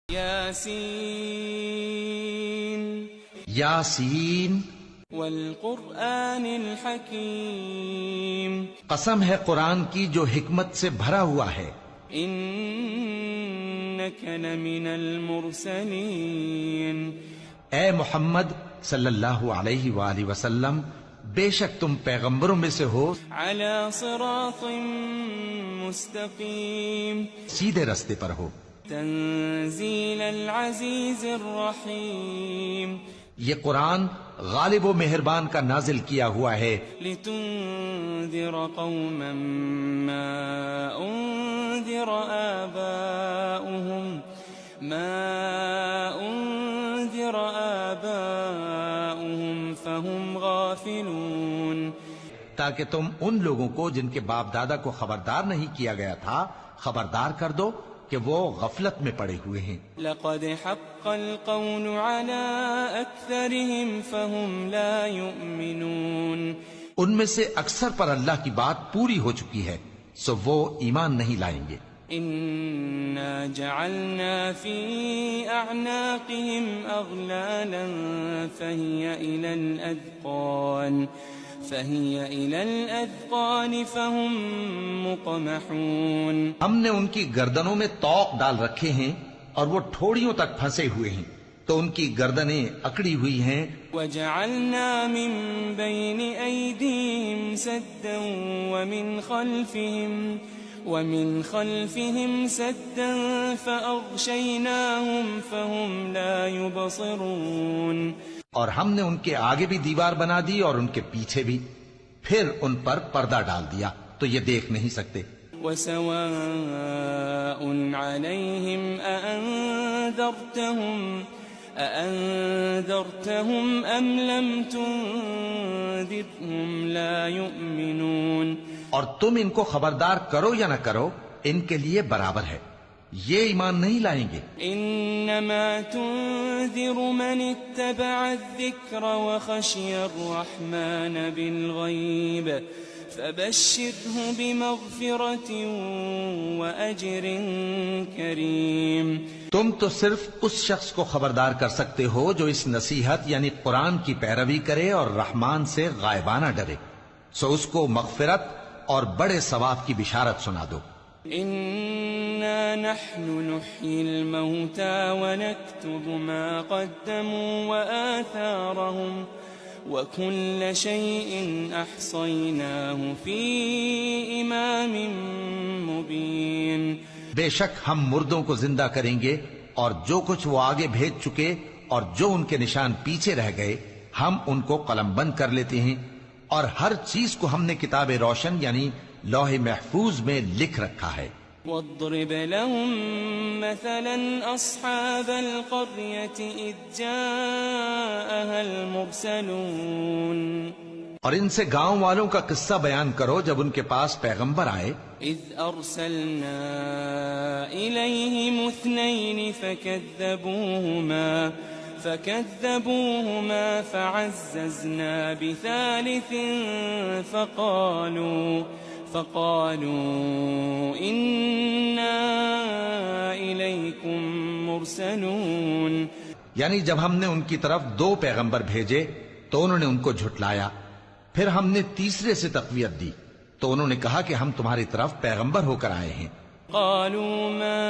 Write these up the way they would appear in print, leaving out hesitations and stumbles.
یاسین یاسین والقرآن الحکیم، قسم ہے قرآن کی جو حکمت سے بھرا ہوا ہے، انک لمن المرسلین، اے محمد صلی اللہ علیہ وآلہ وسلم بے شک تم پیغمبروں میں سے ہو علی صراط مستقیم، سیدھے رستے پر ہو۔ تنزیل العزیز الرحیم، یہ قرآن غالب و مہربان کا نازل کیا ہوا ہے، لتنذر قوما ما انذر آباؤهم فهم غافلون، تاکہ تم ان لوگوں کو جن کے باپ دادا کو خبردار نہیں کیا گیا تھا خبردار کر دو کہ وہ غفلت میں پڑے ہوئے ہیں۔ لقد حق القول على اکثرهم فهم لا يؤمنون، ان میں سے اکثر پر اللہ کی بات پوری ہو چکی ہے سو وہ ایمان نہیں لائیں گے۔ انا جعلنا في اعناقهم اغلالا فهي الى الاذقان فهم مقمحون، ہم نے ان کی گردنوں میں طوق ڈال رکھے ہیں اور وہ ٹھوڑیوں تک پھنسے ہوئے ہیں تو ان کی گردنیں اکڑی ہوئی ہیں۔ وجعلنا من بين ايديهم سدا ومن خلفهم سدا فأغشيناهم فهم لا يبصرون، اور ہم نے ان کے آگے بھی دیوار بنا دی اور ان کے پیچھے بھی، پھر ان پر پردہ ڈال دیا تو یہ دیکھ نہیں سکتے۔ وسواء عليهم أأنذرتهم أم لم تنذرهم لا يؤمنون، اور تم ان کو خبردار کرو یا نہ کرو ان کے لیے برابر ہے، یہ ایمان نہیں لائیں گے۔ انما تنذر من اتبع الذکر وخشی الرحمن بالغیب فبشره بمغفرة وأجر کریم، تم تو صرف اس شخص کو خبردار کر سکتے ہو جو اس نصیحت یعنی قرآن کی پیروی کرے اور رحمان سے غائبانہ ڈرے، سو اس کو مغفرت اور بڑے ثواب کی بشارت سنا دو۔ انا نحن نحيي الموتى ونكتب ما قدموا وآثارهم وكل شيء احصيناه في امام مبين، بے شک ہم مردوں کو زندہ کریں گے اور جو کچھ وہ آگے بھیج چکے اور جو ان کے نشان پیچھے رہ گئے ہم ان کو قلم بند کر لیتے ہیں، اور ہر چیز کو ہم نے کتاب روشن یعنی لوح محفوظ میں لکھ رکھا ہے۔ واضرب لهم مثلا اصحاب القرية اذ جاءها المرسلون، اور ان سے گاؤں والوں کا قصہ بیان کرو جب ان کے پاس پیغمبر آئے۔ اذ ارسلنا الیہم اثنین فكذبوهما فعززنا بثالث فقالوا إنا إليكم مرسلون، یعنی جب ہم نے ان کی طرف دو پیغمبر بھیجے تو انہوں نے ان کو جھٹلایا، پھر ہم نے تیسرے سے تقویت دی تو انہوں نے کہا کہ ہم تمہاری طرف پیغمبر ہو کر آئے ہیں۔ قالوا ما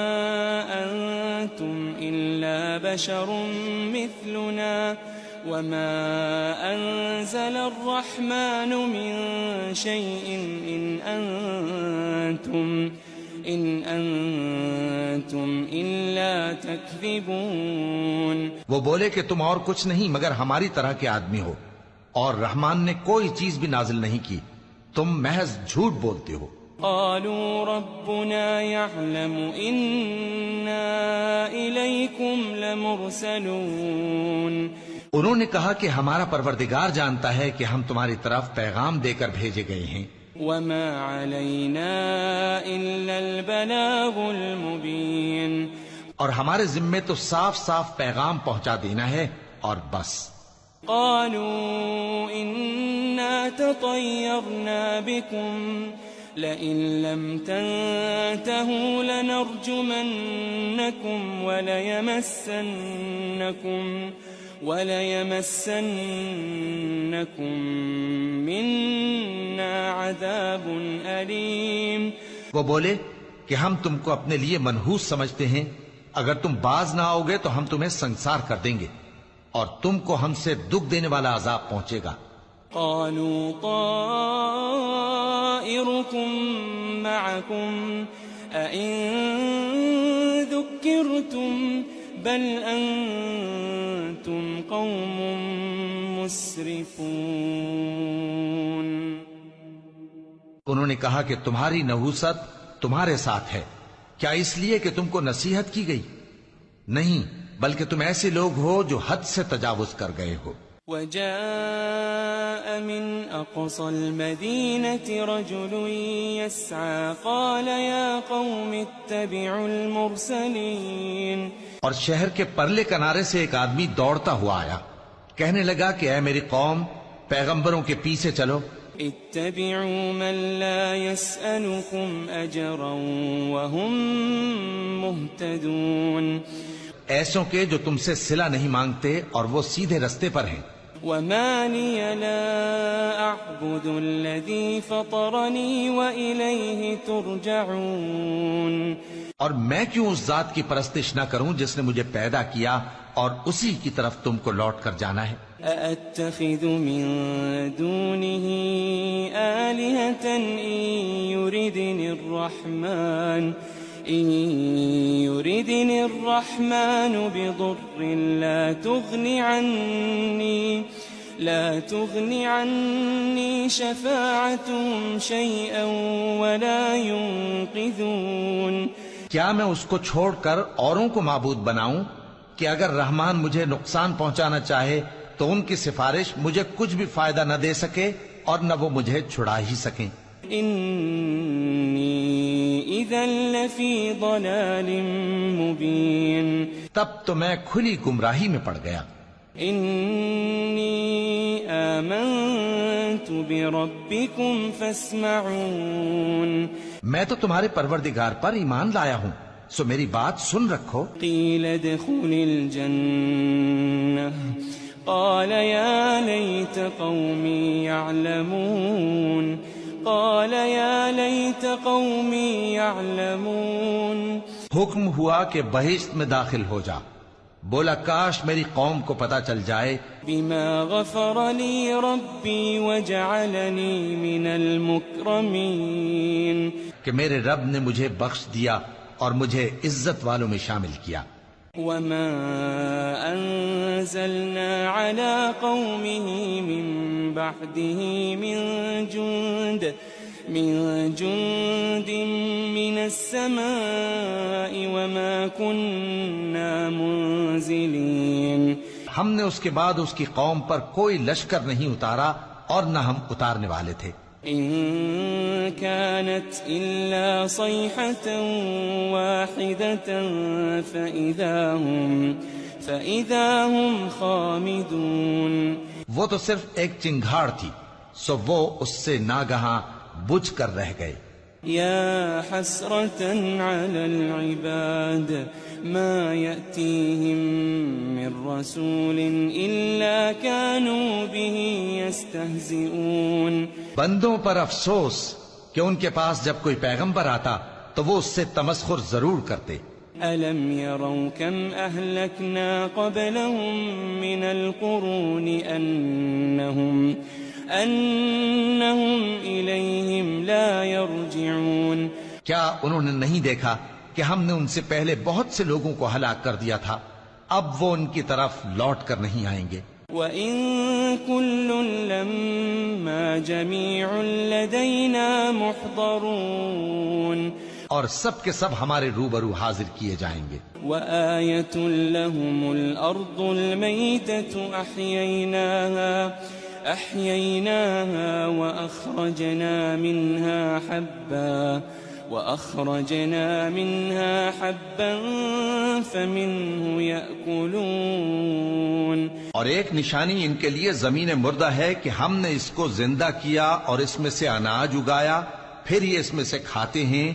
أنتم إلا بشر مثلنا وما أنزل الرحمن من شيء إن أنتم إلا تكذبون، وہ بولے کہ تم اور کچھ نہیں مگر ہماری طرح کے آدمی ہو، اور رحمان نے کوئی چیز بھی نازل نہیں کی، تم محض جھوٹ بولتے ہو۔ قالوا ربنا يعلم إنا إليكم لمرسلون، انہوں نے کہا کہ ہمارا پروردگار جانتا ہے کہ ہم تمہاری طرف پیغام دے کر بھیجے گئے ہیں، وما علينا إلا البلاغ المبين، اور ہمارے ذمے تو صاف صاف پیغام پہنچا دینا ہے اور بس۔ قالوا إنا تطيرنا بكم لئن لم تنتهوا لنرجمنكم وليمسنكم منا عذاب أليم. وہ بولے کہ ہم تم کو اپنے لیے منحوس سمجھتے ہیں، اگر تم باز نہ آؤ گے تو ہم تمہیں سنسار کر دیں گے اور تم کو ہم سے دکھ دینے والا عذاب پہنچے گا. قالوا طائركم معكم أئن ذكرتم بل أنتم قوم مسرفون. انہوں نے کہا کہ تمہاری نحوست تمہارے ساتھ ہے، کیا اس لیے کہ تم کو نصیحت کی گئی؟ نہیں، بلکہ تم ایسے لوگ ہو جو حد سے تجاوز کر گئے ہو. وجاء من أقصى المدينة رجل يسعى قال يا قوم اتبعوا المرسلين. اور شہر کے پرلے کنارے سے ایک آدمی دوڑتا ہوا آیا، کہنے لگا کہ اے میری قوم، پیغمبروں کے پیچھے چلو. اتبعوا من لا يسألكم أجرا وهم مهتدون. ایسوں کے جو تم سے صلہ نہیں مانگتے اور وہ سیدھے رستے پر ہیں. وما لي لا أعبد الذي فطرني وإليه ترجعون. اور میں کیوں اس ذات کی پرستش نہ کروں جس نے مجھے پیدا کیا اور اسی کی طرف تم کو لوٹ کر جانا ہے. أأتخذ من دونه آلهة إن يردني الرحمن بضر لا تغني عني شفاعتهم شيئا ولا ينقذون. کیا میں اس کو چھوڑ کر اوروں کو معبود بناؤں کہ اگر رحمان مجھے نقصان پہنچانا چاہے تو ان کی سفارش مجھے کچھ بھی فائدہ نہ دے سکے اور نہ وہ مجھے چھڑا ہی سکیں. انی اذا لفی ضلال مبین. تب تو میں کھلی گمراہی میں پڑ گیا. انی آمنت بربکم فاسمعون. میں تو تمہارے پروردگار پر ایمان لایا ہوں، سو میری بات سن رکھو. قیل ادخل الجنہ قال يا ليت قومي يعلمون. حکم ہوا کہ بہشت میں داخل ہو جا. بولا کاش میری قوم کو پتا چل جائے. بما غفر لي ربي وجعلني من المكرمين. کہ میرے رب نے مجھے بخش دیا اور مجھے عزت والوں میں شامل کیا. وما أنزلنا على قومه من بعده من جند من السماء وما كنا منزلين. ہم نے اس کے بعد اس کی قوم پر کوئی لشکر نہیں اتارا اور نہ ہم اتارنے والے تھے. إن كانت إلا صيحة واحدة فإذا هم خامدون. وہ تو صرف ایک چنگھاڑ تھی، سو وہ اس سے ناگہاں بجھ کر رہ گئے. يا حسرة على العباد ما يأتيهم من رسول إلا كانوا به يستهزئون. بندوں پر افسوس کہ ان کے پاس جب کوئی پیغمبر آتا تو وہ اس سے تمسخر ضرور کرتے. ألم يروا كم أهلكنا قبلهم من القرون أنهم إليهم لا يرجعون. کیا انہوں نے نہیں دیکھا کہ ہم نے ان سے پہلے بہت سے لوگوں کو ہلاک کر دیا تھا، اب وہ ان کی طرف لوٹ کر نہیں آئیں گے. وَإِن كُلٌّ لَمَّا جَمِيعٌ لَدَيْنَا مُحْضَرُونَ. اور سب کے سب ہمارے روبرو حاضر کیے جائیں گے. وَآيَةٌ لَهُمُ الْأَرْضُ الْمَيْتَةُ أَحْيَيْنَاهَا وَأَخْرَجْنَا مِنْهَا حَبًّا فَمِنْهُ يَأْكُلُونَ. اور ایک نشانی ان کے لیے زمین مردہ ہے کہ ہم نے اس کو زندہ کیا اور اس میں سے اناج اگایا پھر یہ اس میں سے کھاتے ہیں